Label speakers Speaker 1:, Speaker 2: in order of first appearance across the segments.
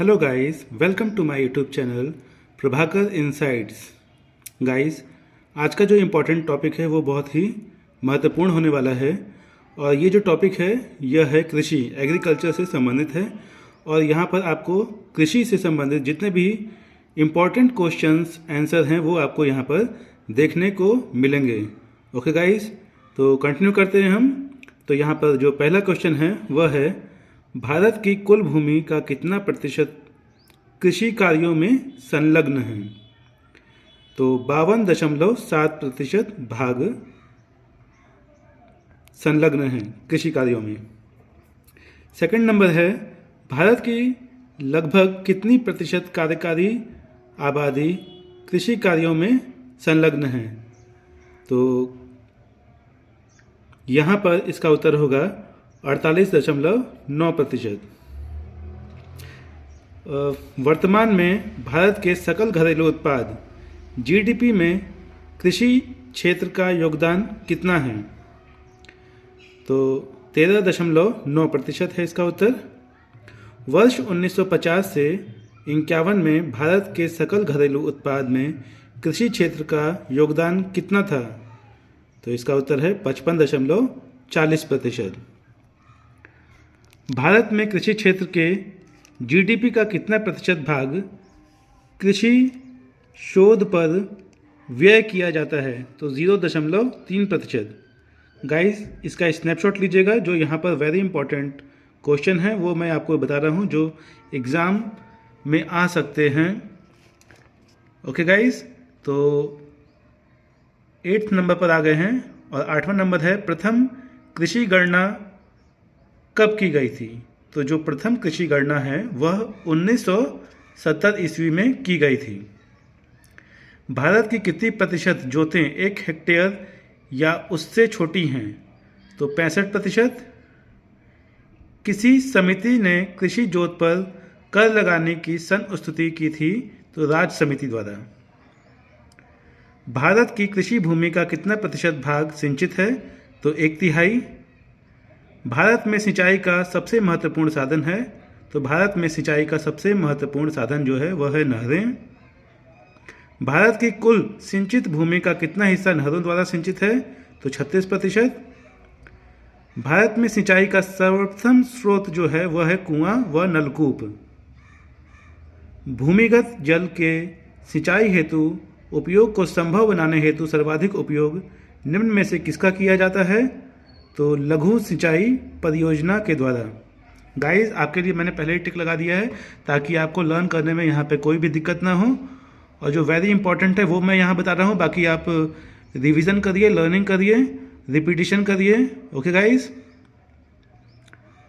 Speaker 1: Hello guys, welcome to my YouTube channel Prabhakar insights. Guys, आज का जो इम्पोर्टेंट टॉपिक है वो बहुत ही महत्वपूर्ण होने वाला है। और ये जो टॉपिक है यह है कृषि, एग्रीकल्चर से संबंधित है। और यहाँ पर आपको कृषि से संबंधित जितने भी इम्पोर्टेंट क्वेश्चंस आंसर हैं वो आपको यहाँ पर देखने को मिलेंगे। ओके गाइस, तो कंटिन्यू करते हैं हम। तो यहाँ पर जो पहला क्वेश्चन है वह है, भारत की कुल भूमि का कितना प्रतिशत कृषि कार्यों में संलग्न है? तो 52.7% भाग संलग्न है कृषि कार्यों में। सेकंड नंबर है, भारत की लगभग कितनी प्रतिशत कार्यकारी आबादी कृषि कार्यों में संलग्न है? तो यहाँ पर इसका उत्तर होगा 48.9%। वर्तमान में भारत के सकल घरेलू उत्पाद जीडीपी में कृषि क्षेत्र का योगदान कितना है? तो 13.9% है इसका उत्तर। वर्ष 1950 से 1951 में भारत के सकल घरेलू उत्पाद में कृषि क्षेत्र का योगदान कितना था? तो इसका उत्तर है 55.40%। भारत में कृषि क्षेत्र के जीडीपी का कितना प्रतिशत भाग कृषि शोध पर व्यय किया जाता है? तो 0.3%। गाइस, इसका स्नैपशॉट लीजिएगा। जो यहाँ पर वेरी इंपॉर्टेंट क्वेश्चन है वो मैं आपको बता रहा हूँ जो एग्ज़ाम में आ सकते हैं। ओके गाइस, तो 8th नंबर पर आ गए हैं। और 8वां नंबर है, प्रथम कृषि गणना कब की गई थी? तो जो प्रथम कृषि गणना है वह 1970 ईस्वी में की गई थी। भारत की कितनी प्रतिशत जोतें 1 हेक्टेयर या उससे छोटी हैं? तो 65%। किसी समिति ने कृषि जोत पर कर लगाने की संस्तुति की थी? तो राज्य समिति द्वारा। भारत की कृषि भूमि का कितना प्रतिशत भाग सिंचित है? तो 1/3। भारत में सिंचाई का सबसे महत्वपूर्ण साधन है? तो भारत में सिंचाई का सबसे महत्वपूर्ण साधन जो है वह है नहरें। भारत की कुल सिंचित भूमि का कितना हिस्सा नहरों द्वारा सिंचित है? तो 36%। भारत में सिंचाई का सर्वप्रथम स्रोत जो है वह है कुआं व नलकूप। भूमिगत जल के सिंचाई हेतु उपयोग को संभव बनाने हेतु सर्वाधिक उपयोग निम्न में से किसका किया जाता है? तो लघु सिंचाई परियोजना के द्वारा। गाइस, आपके लिए मैंने पहले ही टिक लगा दिया है ताकि आपको लर्न करने में यहाँ पे कोई भी दिक्कत ना हो। और जो वेरी इंपॉर्टेंट है वो मैं यहाँ बता रहा हूँ, बाकी आप रिवीजन करिए, लर्निंग करिए, रिपीटिशन करिए। ओके गाइस,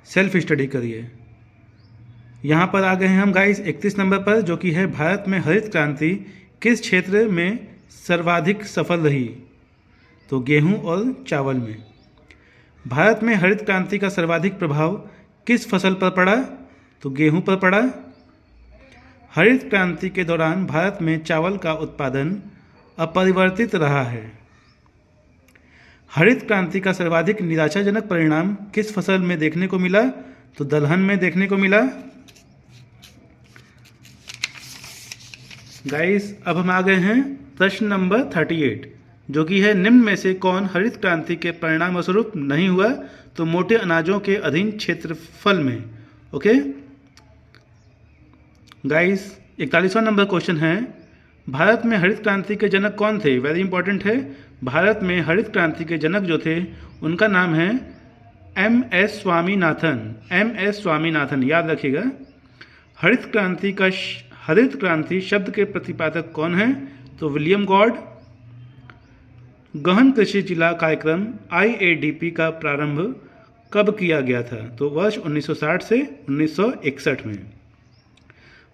Speaker 1: सेल्फ स्टडी करिए। यहाँ पर आ गए हैं हम गाइस 31 नंबर पर, जो कि है, भारत में हरित क्रांति किस क्षेत्र में सर्वाधिक सफल रही? तो गेहूं और चावल में। भारत में हरित क्रांति का सर्वाधिक प्रभाव किस फसल पर पड़ा? तो गेहूं पर पड़ा। हरित क्रांति के दौरान भारत में चावल का उत्पादन अपरिवर्तित रहा है। हरित क्रांति का सर्वाधिक निराशाजनक परिणाम किस फसल में देखने को मिला? तो दलहन में देखने को मिला। गाइस, अब हम आ गए हैं प्रश्न नंबर 38, जो कि है, निम्न में से कौन हरित क्रांति के परिणाम स्वरूप नहीं हुआ? तो मोटे अनाजों के अधीन क्षेत्रफल में। ओके गाइस, 41वां नंबर क्वेश्चन है, भारत में हरित क्रांति के जनक कौन थे? वेरी इंपॉर्टेंट है। भारत में हरित क्रांति के जनक जो थे उनका नाम है MS स्वामीनाथन। MS स्वामीनाथन, याद रखिएगा। हरित क्रांति शब्द के प्रतिपादक कौन है? तो विलियम गॉड। गहन कृषि जिला कार्यक्रम IADP का प्रारंभ कब किया गया था? तो वर्ष 1960 से 1961 में।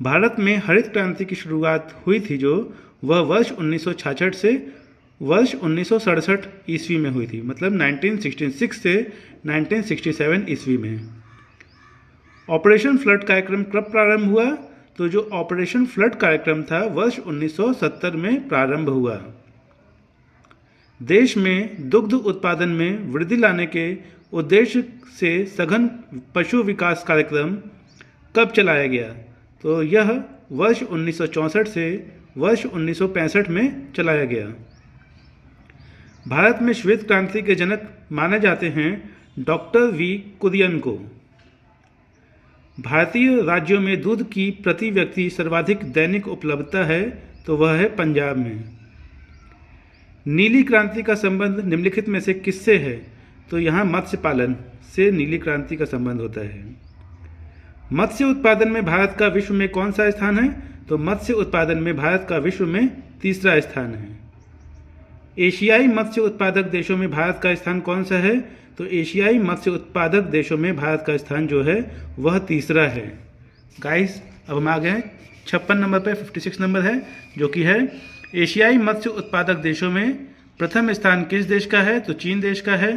Speaker 1: भारत में हरित क्रांति की शुरुआत हुई थी जो वह वर्ष 1966 से वर्ष 1967 ईस्वी में हुई थी, मतलब 1966 से 1967 ईस्वी में। ऑपरेशन फ्लड कार्यक्रम कब प्रारंभ हुआ? तो जो ऑपरेशन फ्लड कार्यक्रम था वर्ष 1970 में प्रारंभ हुआ। देश में दुग्ध उत्पादन में वृद्धि लाने के उद्देश्य से सघन पशु विकास कार्यक्रम कब चलाया गया? तो यह वर्ष 1964 से वर्ष 1965 में चलाया गया। भारत में श्वेत क्रांति के जनक माने जाते हैं डॉक्टर वी कुरियन को। भारतीय राज्यों में दूध की प्रति व्यक्ति सर्वाधिक दैनिक उपलब्धता है तो वह है पंजाब में। नीली क्रांति का संबंध निम्नलिखित में से किससे है? तो यहाँ मत्स्य पालन से नीली क्रांति का संबंध होता है। मत्स्य उत्पादन में भारत का विश्व में कौन सा स्थान है? तो मत्स्य उत्पादन में भारत का विश्व में तीसरा स्थान है। एशियाई मत्स्य उत्पादक देशों में भारत का स्थान कौन सा है? तो एशियाई मत्स्य उत्पादक देशों में भारत का स्थान जो है वह तीसरा है। गाइस, अब हम आ गए 56 नंबर पे, 56 नंबर है जो कि है एशियाई मत्स्य उत्पादक देशों में प्रथम स्थान किस देश का है? तो चीन देश का है।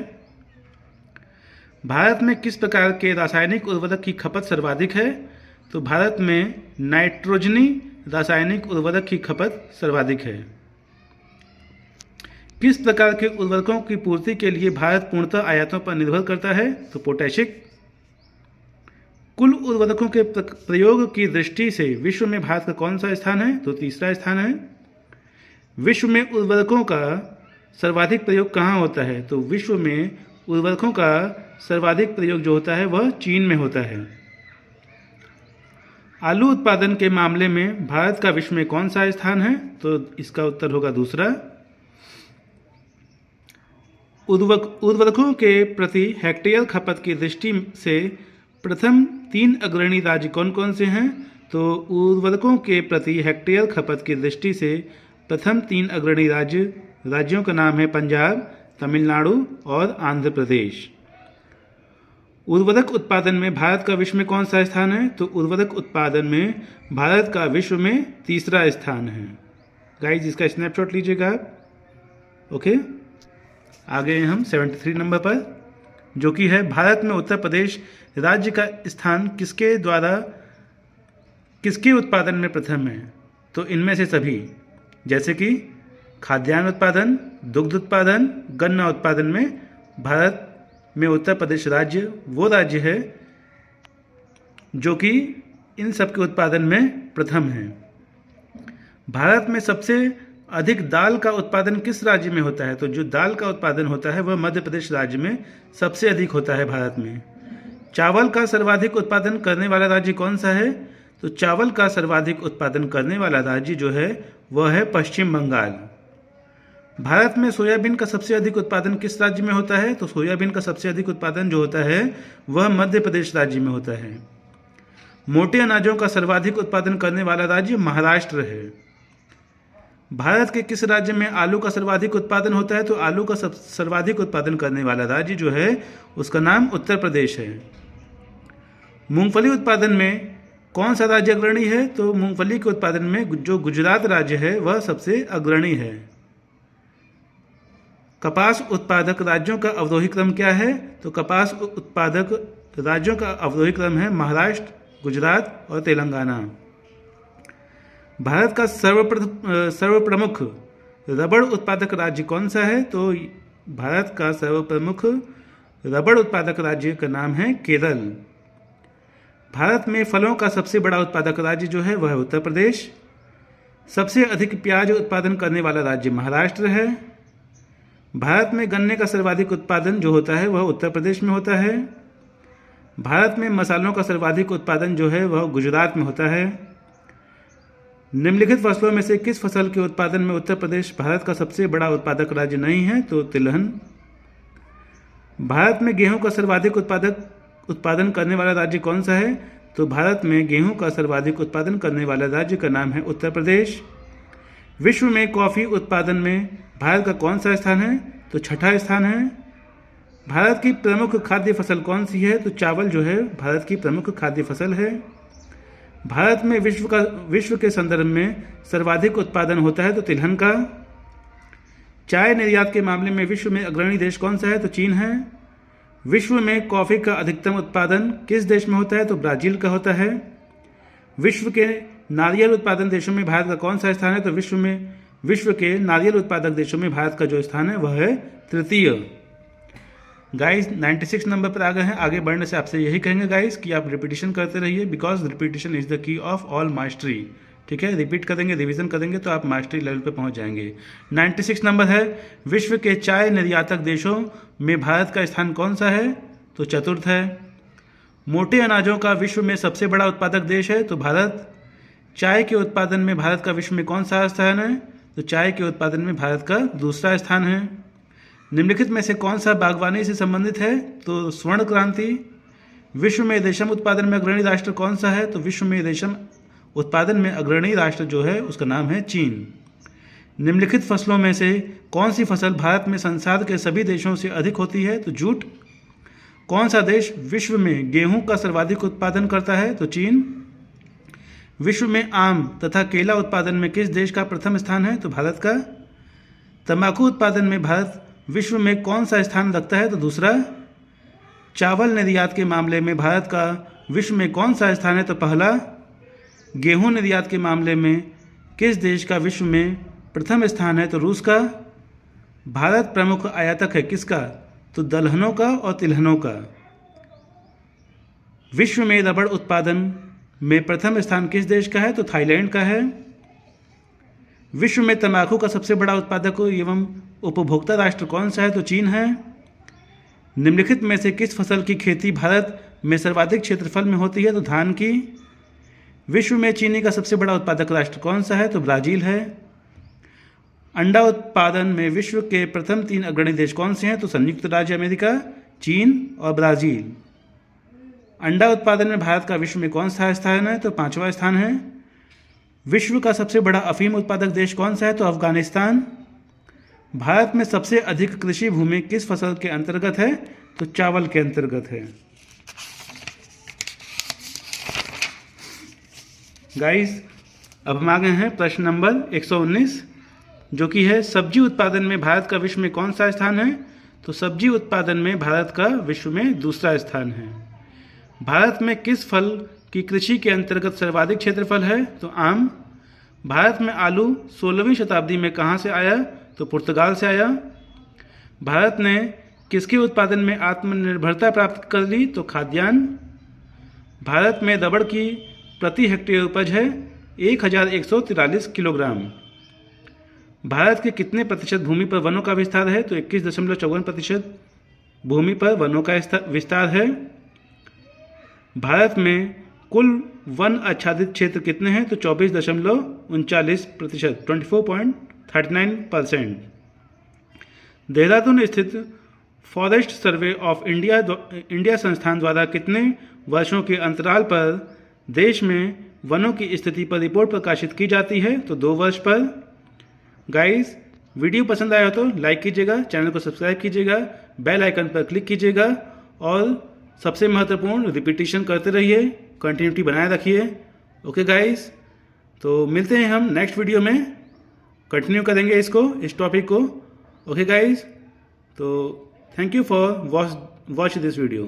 Speaker 1: भारत में किस प्रकार के रासायनिक उर्वरक की खपत सर्वाधिक है? तो भारत में नाइट्रोजनी रासायनिक उर्वरक की खपत सर्वाधिक है। किस प्रकार के उर्वरकों की पूर्ति के लिए भारत पूर्णतः आयातों पर निर्भर करता है? तो पोटैशिक। कुल उर्वरकों के प्रयोग की दृष्टि से विश्व में भारत का कौन सा स्थान है? तो तीसरा स्थान है। विश्व में उर्वरकों का सर्वाधिक प्रयोग कहाँ होता है? तो विश्व में उर्वरकों का सर्वाधिक प्रयोग जो होता है वह चीन में होता है। आलू उत्पादन के मामले में भारत का विश्व में कौन सा स्थान है? तो इसका उत्तर होगा दूसरा। उर्वरकों के प्रति हेक्टेयर खपत की दृष्टि से प्रथम 3 अग्रणी राज्य कौन कौन से हैं? तो उर्वरकों के प्रति हेक्टेयर खपत की दृष्टि से प्रथम 3 अग्रणी राज्यों का नाम है पंजाब, तमिलनाडु और आंध्र प्रदेश। उर्वरक उत्पादन में भारत का विश्व में कौन सा स्थान है? तो उर्वरक उत्पादन में भारत का विश्व में तीसरा स्थान है। गाइस, इसका स्नैपशॉट लीजिएगा आप। ओके, आगे हम 73 नंबर पर, जो कि है भारत में उत्तर प्रदेश राज्य का स्थान किसके उत्पादन में प्रथम है? तो इनमें से सभी, जैसे कि खाद्यान्न उत्पादन, दुग्ध उत्पादन, गन्ना उत्पादन में भारत में उत्तर प्रदेश राज्य वो राज्य है जो कि इन सब के उत्पादन में प्रथम है। भारत में सबसे अधिक दाल का उत्पादन किस राज्य में होता है? तो जो दाल का उत्पादन होता है वह मध्य प्रदेश राज्य में सबसे अधिक होता है भारत में। चावल का सर्वाधिक उत्पादन करने वाला राज्य कौन सा है? तो चावल का सर्वाधिक उत्पादन करने वाला राज्य जो है वह है पश्चिम बंगाल। भारत में सोयाबीन का सबसे अधिक उत्पादन किस राज्य में होता है? तो सोयाबीन का सबसे अधिक उत्पादन जो होता है वह मध्य प्रदेश राज्य में होता है। मोटे अनाजों का सर्वाधिक उत्पादन करने वाला राज्य महाराष्ट्र है। भारत के किस राज्य में आलू का सर्वाधिक उत्पादन होता है? तो आलू का सर्वाधिक उत्पादन करने वाला राज्य जो है उसका नाम उत्तर प्रदेश है। मूंगफली उत्पादन में कौन सा राज्य अग्रणी है? तो मूंगफली के उत्पादन में जो गुजरात राज्य है वह सबसे अग्रणी है। कपास उत्पादक राज्यों का अवरोही क्रम क्या है? तो कपास उत्पादक राज्यों का अवरोही क्रम है महाराष्ट्र, गुजरात और तेलंगाना। भारत का सर्वप्रमुख रबड़ उत्पादक राज्य कौन सा है? तो भारत का सर्वप्रमुख रबड़ उत्पादक राज्य का नाम है केरल। भारत में फलों का सबसे बड़ा उत्पादक राज्य जो है वह है उत्तर प्रदेश। सबसे अधिक प्याज उत्पादन करने वाला राज्य महाराष्ट्र है। भारत में गन्ने का सर्वाधिक उत्पादन जो होता है वह उत्तर प्रदेश में होता है। भारत में मसालों का सर्वाधिक उत्पादन जो है वह गुजरात में होता है। निम्नलिखित फसलों में से किस फसल के उत्पादन में उत्तर प्रदेश भारत का सबसे बड़ा उत्पादक राज्य नहीं है? तो तिलहन। भारत में गेहूं का सर्वाधिक उत्पादन करने वाला राज्य कौन सा है? तो भारत में गेहूं का सर्वाधिक उत्पादन करने वाला राज्य का नाम है उत्तर प्रदेश। विश्व में कॉफ़ी उत्पादन में भारत का कौन सा स्थान है? तो छठा स्थान है। भारत की प्रमुख खाद्य फसल कौन सी है? तो चावल जो है भारत की प्रमुख खाद्य फसल है। भारत में विश्व के संदर्भ में सर्वाधिक उत्पादन होता है तो तिलहन का। चाय निर्यात के मामले में विश्व में अग्रणी देश कौन सा है? तो चीन है। विश्व में कॉफ़ी का अधिकतम उत्पादन किस देश में होता है? तो ब्राज़ील का होता है। विश्व के नारियल उत्पादन देशों में भारत का कौन सा स्थान है? तो विश्व के नारियल उत्पादक देशों में भारत का जो स्थान है वह है तृतीय। गाइस 96 नंबर पर आ गए हैं। आगे बढ़ने से आपसे यही कहेंगे गाइस कि आप रिपीटिशन करते रहिए, because repetition is the key of all mastery. ठीक है, रिपीट करेंगे, रिवीजन करेंगे तो आप मास्टरी लेवल पे पहुंच जाएंगे। 96 नंबर है, विश्व के चाय निर्यातक देशों में भारत का स्थान कौन सा है? तो चतुर्थ है। मोटे अनाजों का विश्व में सबसे बड़ा उत्पादक देश है तो भारत। चाय के उत्पादन में भारत का विश्व में कौन सा स्थान है? तो चाय के उत्पादन में भारत का दूसरा स्थान है। निम्नलिखित में से कौन सा बागवानी से संबंधित है? तो स्वर्ण क्रांति। विश्व में रेशम उत्पादन में अग्रणी राष्ट्र कौन सा है? तो विश्व में रेशम उत्पादन में अग्रणी राष्ट्र जो है उसका नाम है चीन। निम्नलिखित फसलों में से कौन सी फसल भारत में संसार के सभी देशों से अधिक होती है? तो जूट। कौन सा देश विश्व में गेहूं का सर्वाधिक उत्पादन करता है? तो चीन। विश्व में आम तथा केला उत्पादन में किस देश का प्रथम स्थान है? तो भारत का। तंबाकू उत्पादन में भारत विश्व में कौन सा स्थान रखता है? तो दूसरा। चावल निर्यात के मामले में भारत का विश्व में कौन सा स्थान है? तो पहला। गेहूं निर्यात के मामले में किस देश का विश्व में प्रथम स्थान है? तो रूस का। भारत प्रमुख आयातक है किसका? तो दलहनों का और तिलहनों का। विश्व में रबड़ उत्पादन में प्रथम स्थान किस देश का है? तो थाईलैंड का है। विश्व में तंबाकू का सबसे बड़ा उत्पादक एवं उपभोक्ता राष्ट्र कौन सा है? तो चीन है। निम्नलिखित में से किस फसल की खेती भारत में सर्वाधिक क्षेत्रफल में होती है? तो धान की। विश्व में चीनी का सबसे बड़ा उत्पादक राष्ट्र कौन सा है? तो ब्राजील है। अंडा उत्पादन में विश्व के प्रथम 3 अग्रणी देश कौन से हैं? तो संयुक्त राज्य अमेरिका, चीन और ब्राजील। अंडा उत्पादन में भारत का विश्व में कौन सा स्थान है? तो 5वां स्थान है। विश्व का सबसे बड़ा अफीम उत्पादक देश कौन सा है? तो अफगानिस्तान। भारत में सबसे अधिक कृषि भूमि किस फसल के अंतर्गत है? तो चावल के अंतर्गत है। गाइस, अब हम आ गए हैं प्रश्न नंबर 119, जो कि है सब्जी उत्पादन में भारत का विश्व में कौन सा स्थान है? तो सब्जी उत्पादन में भारत का विश्व में दूसरा स्थान है। भारत में किस फल की कृषि के अंतर्गत सर्वाधिक क्षेत्रफल है? तो आम। भारत में आलू 16वीं शताब्दी में कहाँ से आया? तो पुर्तगाल से आया। भारत ने किसके उत्पादन में आत्मनिर्भरता प्राप्त कर ली? तो खाद्यान्न। भारत में रबड़ की प्रति हेक्टेयर उपज है 1143 किलोग्राम। भारत के कितने प्रतिशत भूमि पर वनों का विस्तार है? तो 21.54% भूमि पर वनों का विस्तार है। भारत में कुल वन आच्छादित क्षेत्र कितने हैं? तो 24.39%, 24.39%। देहरादून स्थित फॉरेस्ट सर्वे ऑफ इंडिया संस्थान द्वारा कितने वर्षों के अंतराल पर देश में वनों की स्थिति पर रिपोर्ट प्रकाशित की जाती है? तो 2 वर्ष पर। गाइस, वीडियो पसंद आया हो तो लाइक कीजिएगा, चैनल को सब्सक्राइब कीजिएगा, बेल आइकन पर क्लिक कीजिएगा और सबसे महत्वपूर्ण रिपीटिशन करते रहिए, कंटिन्यूटी बनाए रखिए। ओके गाइस, तो मिलते हैं हम नेक्स्ट वीडियो में, कंटिन्यू करेंगे इस टॉपिक को। ओके गाइस, तो thank you for watch this video.